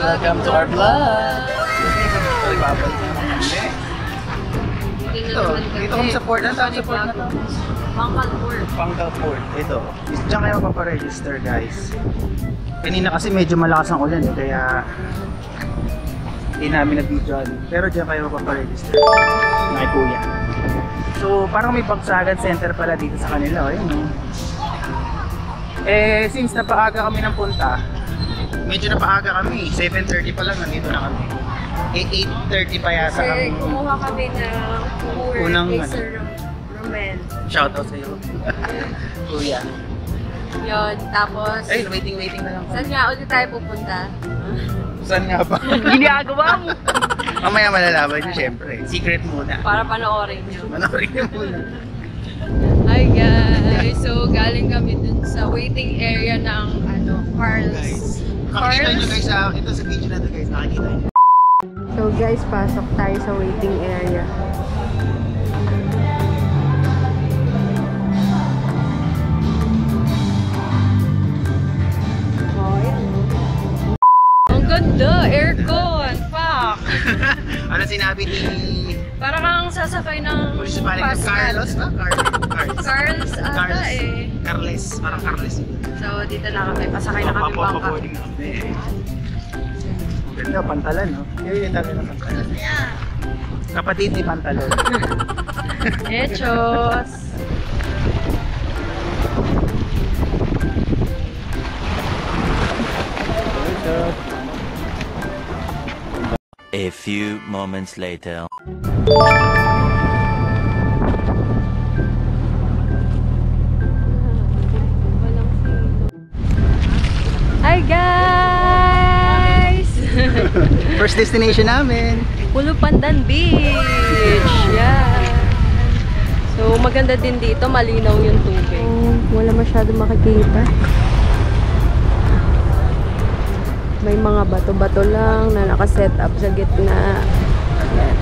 Welcome to our vlog! Dito kami sa port. Ano sa port na to? Pangkal Port. Pangkal Port. Ito. Diyan kayo mapaparegister, guys. Kanina kasi medyo malakas ang ulan, kaya hindi namin nag-videoan. Pero diyan kayo mapaparegister. Mga kuya. So, parang may Bagsagan Center pala dito sa kanila. Ayun. Since napaaga kami ng punta, medyo napaaga kami. 7:30 pa lang, nandito na kami. 8:30 pa yata Sir, kami. kumuha kami ng tour kay Sir Romel. Shoutout sa'yo. Kuya. Yun, tapos... Ay, waiting na lang. Saan nga ulit tayo pupunta? Saan nga ba? Ginagawa mo! Mamaya malalaman nyo, syempre. Secret muna. Para panoorin nyo. Panoorin nyo muna. Hi guys! So, galing kami dun sa waiting area ng Carl's. Makikita nyo guys, ito sa video na ito guys, makikita nyo. So guys, pasok tayo sa waiting area. Oh, yan. Ang ganda! Aircon! Fuck! Ano sinabi ni... Parang kang sasakay ng Municipality Carlos ba? Carl's ata eh. Carles, parang Carles. So dito na kami, pasakay na kami bangka. Papaboarding na kami. Ganda, pantalan no? Yun yung tabi ng pantalan. Kapatid ni pantalon. Hechos! A few moments later. Hi guys! First destination namin. Pulo Pandan Beach! Yeah! So maganda din dito, malinaw yung tubig. Wala masyado makikita. May mga bato-bato lang na nakaset up sa gitna. Yan.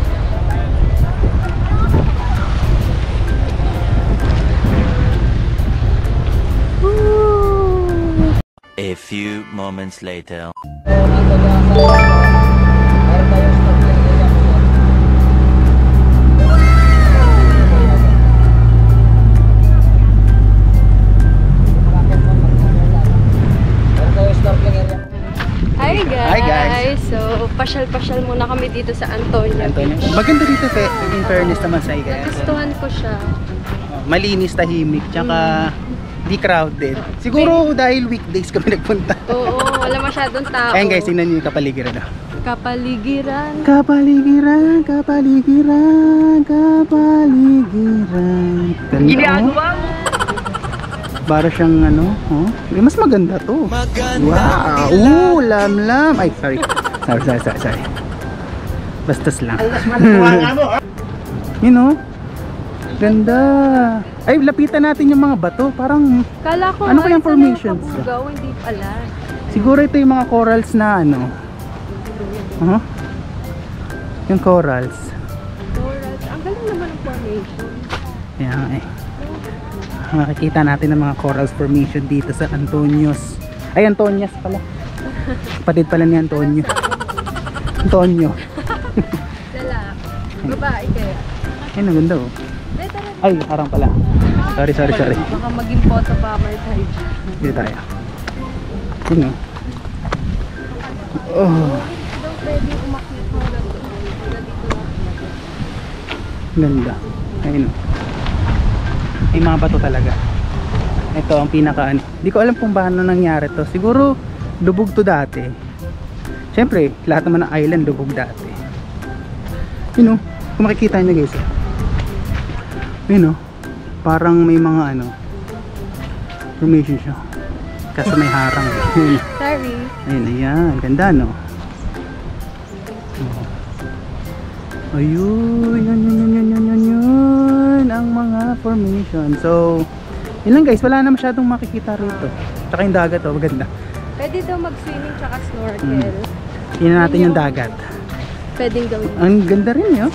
A few moments later. Hi guys! Hi guys! So, pasyal-pasyal muna kami dito sa Antonio. Maganda dito, in fairness naman sa guys. Nagustuhan ko siya. Malinis, tahimik, tsaka di crowded. Siguro dahil weekdays kami nagpunta. Oo, wala masyadong tao. Ayan guys, tingnan nyo yung kapaligiran. Kapaligiran. Kapaligiran, kapaligiran, kapaligiran. Ginagawa mo! Para siyang ano, oh. Mas maganda to. Wow! Lamlam! Ay, sorry. Sorry. Bastos lang. You know? Ganda. Ay, lapitan natin yung mga bato. Parang, Kala ko ano kayang formations? Hindi pala. Siguro ito yung mga corals na ano. Yung corals. Corals. Ang galing naman ang formation. Yan eh. Makikita natin ang mga corals formation dito sa Antonios. Ay, Antonias pala. Kapatid pala ni Antonio. Antonio. Lalaki. Babae kaya. Ay, naganda oh. Ay, harang pala. Sorry. Baka maging photo bomber tayo. Dito tayo. Yun oh. Oh. Daw pwede umakit hanggang doon. Ganda. Ayun oh. May mga bato talaga. Ito ang pinaka ano. Hindi ko alam kung paano nangyari to. Siguro lubog to dati. Siyempre, lahat naman ng island lubog dati. Yun know, kung makikita nyo guys. Yun know, parang may mga ano formation siya. Kaso may harang. Yun. Sorry. Ayun, ayan. Ganda no. Ayun, yun ang mga formation. So, yun lang guys, wala na masyadong makikita rito. Tsaka yung dagat oh, maganda. Pwede daw mag-swimming tsaka snorkel. Tingnan natin yung dagat. Pwedeng gawin. Ang ganda rin yun.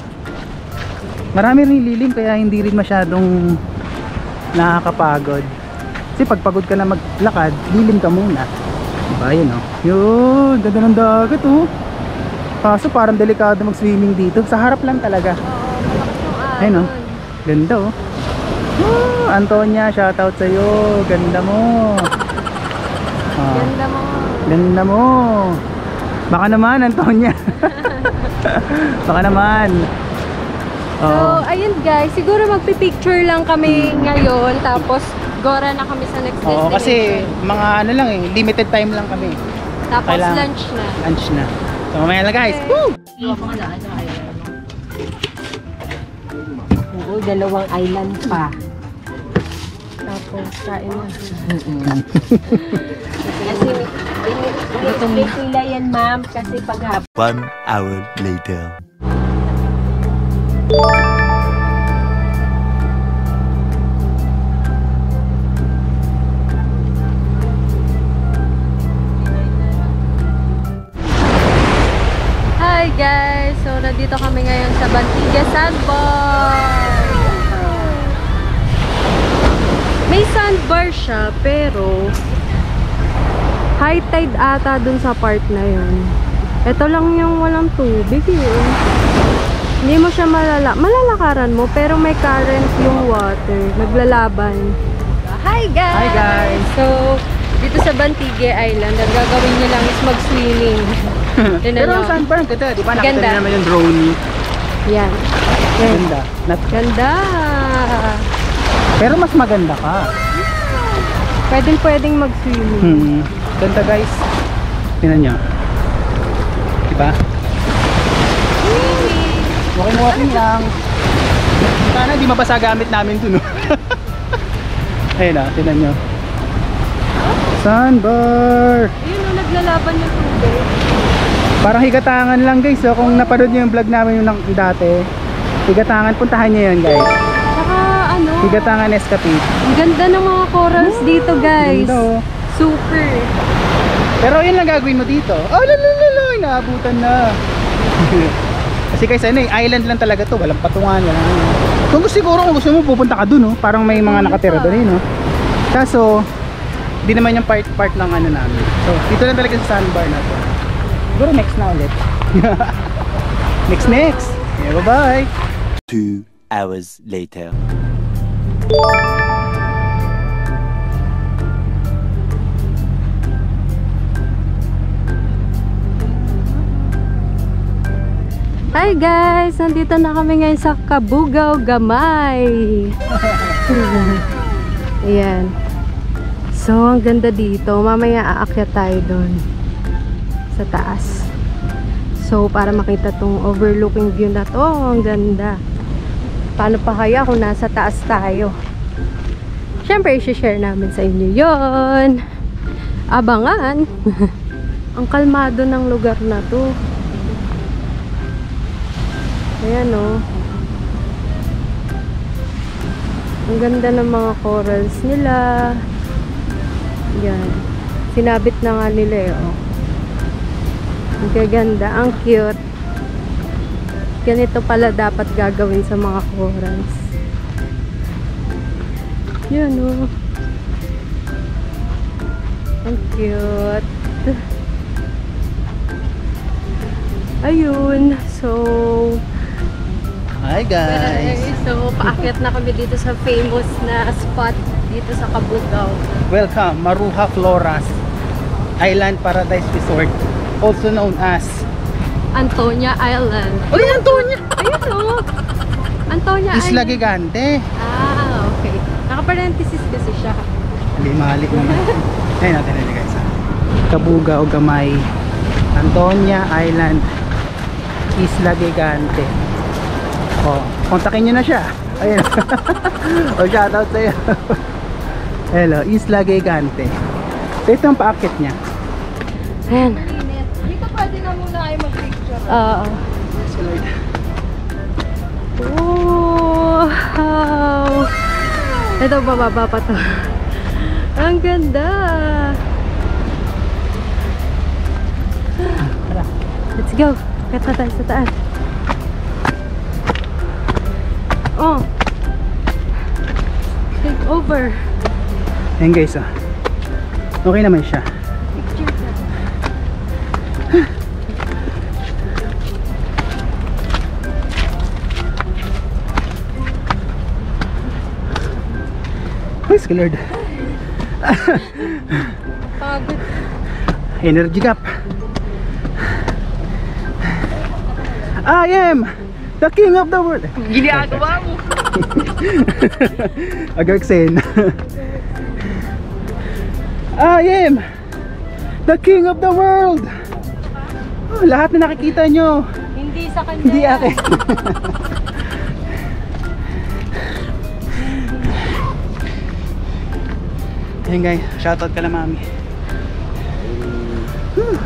Marami rin lilim kaya hindi rin masyadong nakakapagod. Kasi pag pagod ka na maglakad, lilim ka muna. Diba yun oh. Yun, ganda ng dagat oh. Kaso parang delikado mag-swimming dito. Sa harap lang talaga. Oo, malakas yung ahon. Ayun oh. Ganda oh. Antonia, shoutout sa'yo. Ganda mo. Ganda mo. Ganda mo. Baka naman, Antonia. Baka naman. So, ayun guys, siguro magpipicture lang kami ngayon, tapos gora na kami sa next destination. Oo, kasi mga ano lang eh, limited time lang kami. Tapos kailangan- lunch na. Lunch na. So mamaya na guys. Okay. Woo! Oo, dalawang island pa. Tapos kain na. Kasi ini-split nila yan, ma'am, kasi paghapon. 1 hour later. Hi guys! So, nandito kami ngayon sa Bantiga Sandbar. May sandbar siya, pero high tide ata dun sa part na yun. Ito lang yung walang tubig yun. Hindi mo siya malalakaran mo, pero may current yung water. Naglalaban. Hi guys! Hi guys! So, dito sa Bantigue Island, ang gagawin niyo lang is mag-swimming. Tingnan Pero nyo. ang sandbar, ganda. Di ba nakita Ganda. niyo naman yung drone? Yan. Yan. Ganda. Ganda! Pero mas maganda ka. Pwedeng mag-swimming. Ganda guys. Tingnan nyo. Diba? Walking lang. Sana di mabasa gamit namin dun. Ayun na, tingnan nyo. Sandbar! Ayun o, naglalaban yung tubig. Parang higatangan lang guys. So, kung napanood nyo yung vlog namin yung dati, higatangan, puntahan nyo yun guys. Saka ano, Higatangan Escapade. ang ganda ng mga corals dito guys. Ganda oh. Super. Pero yun lang gagawin mo dito. Oh, lalalala, naabutan na. Kasi guys, ano eh, island lang talaga to. Walang patungan, walang ano. Kung gusto mo, pupunta ka dun, oh. Parang may mga nakatira dun, eh, no? Kaso, di naman yung part lang ano namin. So, dito lang talaga sa sandbar na to. Siguro next na ulit. next. Yeah, bye-bye. 2 hours later. Hi guys! Nandito na kami ngayon sa Cabugao Gamay. Ayan. So, ang ganda dito. Mamaya aakyat tayo doon sa taas. So, para makita tong overlooking view na to. Ang ganda. Paano pa kaya kung nasa taas tayo? Siyempre, i-share namin sa inyo yon. Abangan. Ang kalmado ng lugar na to. Ayan o. Ang ganda ng mga corals nila. Yan. Sinabit na nga nila eh. Oh. Ang gaganda. Ang cute. Ganito pala dapat gagawin sa mga corals. Yan o. Ang cute. Ayun. So, Hi guys. So, paakyat na kami dito sa famous na spot dito sa Cabugao. Welcome, Maruha Floras Island Paradise Resort, also known as Antonia Island. Ano yung Antonia? Ayun o! Antonia Isla Island. Gigante. Ah, okay. Naka-parenthesis kasi siya. Mali naman. Ayun natin nila guys. Cabugao Gamay, Antonia Island, Isla Gigante. Oh, kontakin nyo na siya. Ayun. Oh, shoutout sa'yo. Hello, Isla Gigante. So, ito ang paakyat niya. Ayan. Dito pwede na muna kayo mag-picture. Oo. Wow! Ito, bababa pa to. Ang ganda! Let's go! Kata tayo sa taas. Oh! Take over! Ayan guys, oh. Okay naman siya. Picture. Praise the Lord. Pagod. Energy gap. I am the king of the world. Ginagawa mo. Agaksen. I am the king of the world. Oh, lahat na nakikita nyo, Hindi sa kanya. hindi akin. Ayun guys, shoutout ka na mami.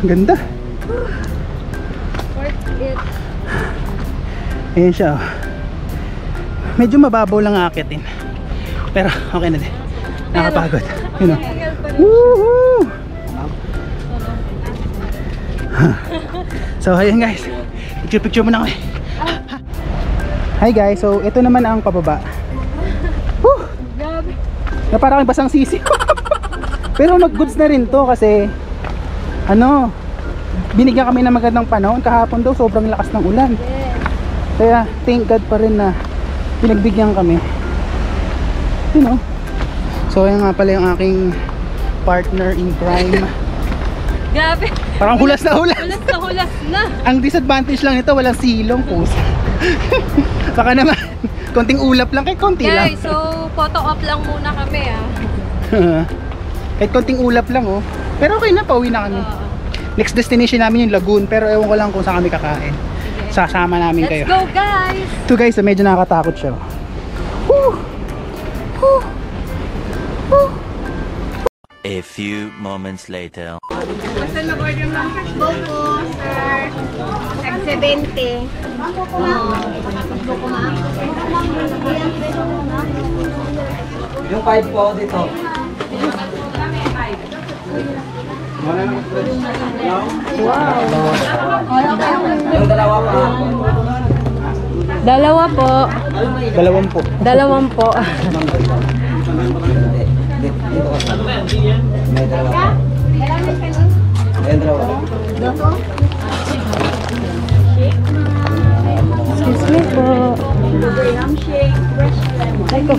Ganda. Worth it. Ayan siya, oh. Medyo mababaw lang aakitin, pero okay na din. Nakapagod, you know. Woohoo! So ayun guys, picture muna kami. Hi guys, so ito naman ang pababa. Woo! Grabe. Na parang basang sisi. Pero nag-goods na rin to kasi ano, binigyan kami ng magandang panahon. Kahapon daw sobrang lakas ng ulan. Kaya thank God pa rin na pinagbigyan kami, you know. So ayun nga pala yung aking partner in crime. Grabe. Parang hulas na hulas. Hulas na hulas na. Ang disadvantage lang nito, walang silong pusa. Baka naman konting ulap lang, kahit konti lang. Guys, so photo op lang muna kami Kahit konting ulap lang, oh. Pero okay na, pauwi na kami. Next destination namin yung Lagoon, pero ewan ko lang kung saan kami kakain. Sasama namin kayo. Let's go guys. Ito guys, medyo nakakatakot siya. Woo! Woo! Woo! A few moments later. Basta nag-order ng cashbow po, sir. Tag-70. Yung 5 po dito. Yung dalawa pa. Dalawa po. Dalawampu. Dalawampo. Dito ka. May dalawa pa. May dalawa. Excuse me po. Ay ko.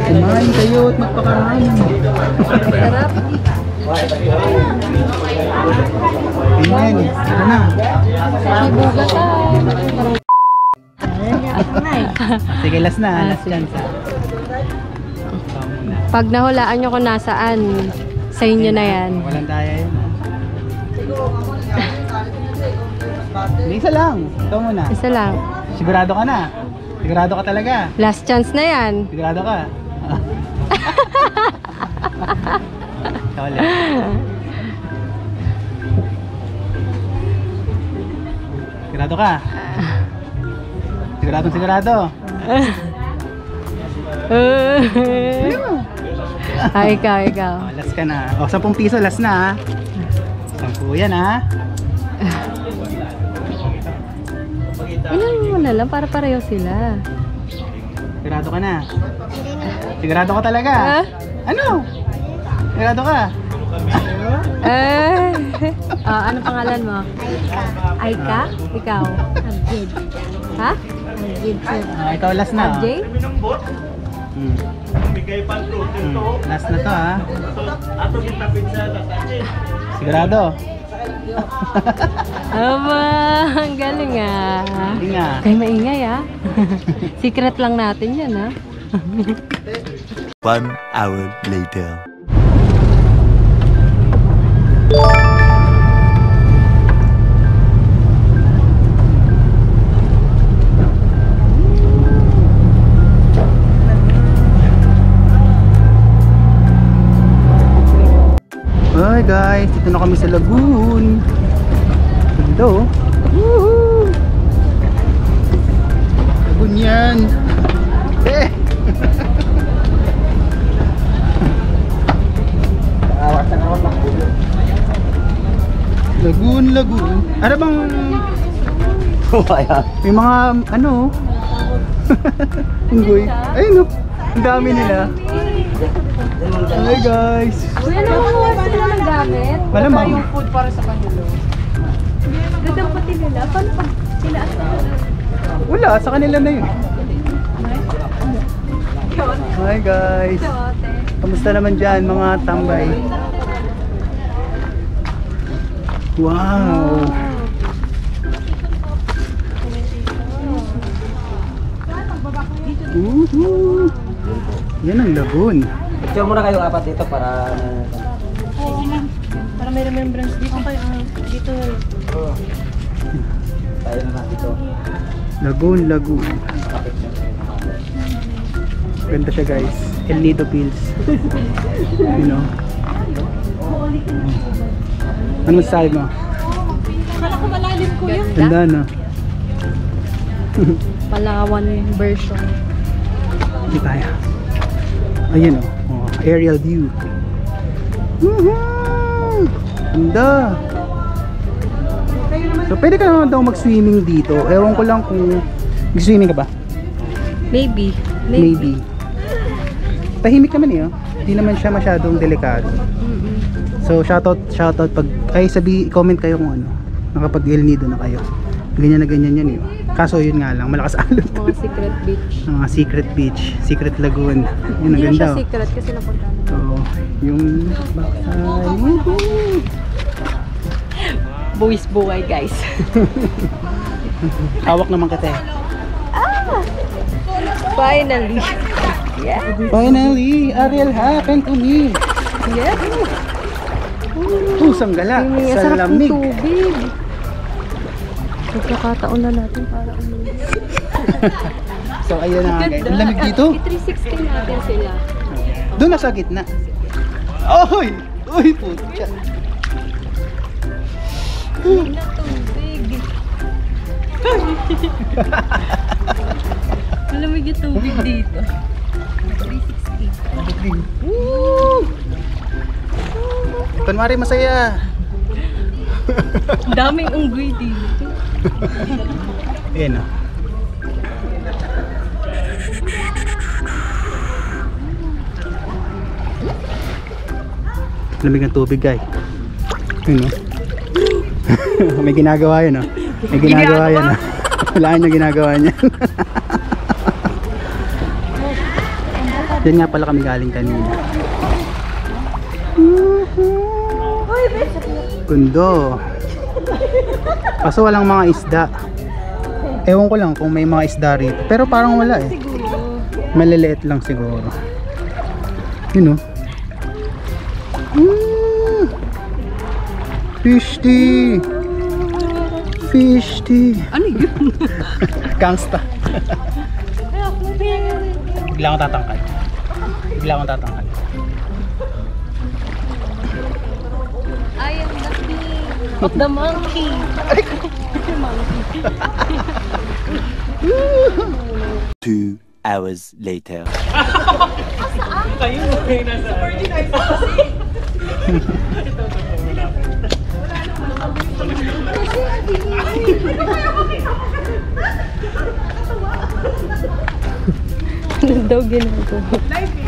Kumain kayo at magpakarami. Sarap. Ayan, ito na. Sibuga tayo. Sige, last na. Last sige. chance. Pag nahulaan nyo kung nasaan, sa inyo na yan. Walang daya yun. Isa lang. Ito muna. Isa lang. Sigurado ka na. Sigurado ka talaga. Last chance na yan. Sigurado ka. Ito ulit. Sigurado ka. Sigurado. Ikaw. Oh, last ka na. O, 10 piso last na, ha. 10 yan, ha. Ilan mo na lang para pareho sila. Sigurado ka na. Sigurado ka talaga. Ano? Sigurado ka. Ano pangalan mo? Aika. Ikaw? Abjid. Ha? Abjid. Ikaw last na. Abjid? Last na to, ha. Sigurado. Aba, ang galing ah. Hindi nga. Kaya maingay ah. Secret lang natin yan ah. 1 hour later. Hi guys, dito na kami sa Lagoon. Ganda, oh. Woohoo! Lagoon yan. Lagoon. Ano bang may mga ano? Unggoy. Ayun, oh. Ang dami nila. Hi guys. Kuya, nakukuha sila ng gamit? Malamang. Yung food para sa kanila. Dadampati nila? Paano pag sila Wala, sa kanila na yun. Hi guys. Kamusta naman dyan mga tambay? Wow. Yan ang lagoon. Picture muna kayo apat dito para... Para may remembrance dito kayo. Dito. Tayo naman dito. Lagoon. Ganda siya guys. El Nido Pills. You know. Ano masasabi mo? Akala ko malalim ko yun. Ganda no? Palawan version. Hindi tayo. Ayun o. Oh, aerial view. Woohoo! Ganda! So pwede ka naman daw mag-swimming dito. Ewan ko lang kung mag-swimming ka ba? Maybe. Tahimik naman eh. Oh. Hindi naman siya masyadong delikado. So shoutout pag comment kayo kung ano. Nakapag El Nido na kayo. Ganyan na ganyan yan eh. Kaso yun nga lang, malakas alon. Mga secret beach. Mga secret beach, secret lagoon. Yun ang Hindi na ganda. siya Oh. secret kasi napunta na. So, yung backside. Woohoo! Buwis buhay guys. Hawak naman kita eh. Finally. Yeah. Finally, Ariel happened to me. Yeah. Pusang gala Ang sa sarap ng lamig. tubig. Pagkakataon na natin para umuwi. So ayun na nga guys. Ang lamig dito. I-360 natin sila. Doon na sa gitna. Oy! Uy, putya. Na tubig. Malamig yung tubig dito. 360. Woo! Kunwari masaya. Daming unggoy dito. Ayan o. Lamig ng tubig guys. Yun o. May ginagawa yun o. May ginagawa yan o. Wala niya ginagawa niya. Yan nga pala kami galing kanina. Gundo. Kaso walang mga isda. Ewan ko lang kung may mga isda rito. Pero parang wala eh. Maliliit lang siguro. Yun o. Fish tea. Fish tea. Ano yun? Gangsta. Bigla akong tatangkad. I am the king of the monkey. 2 hours later. Ano daw ginagawa?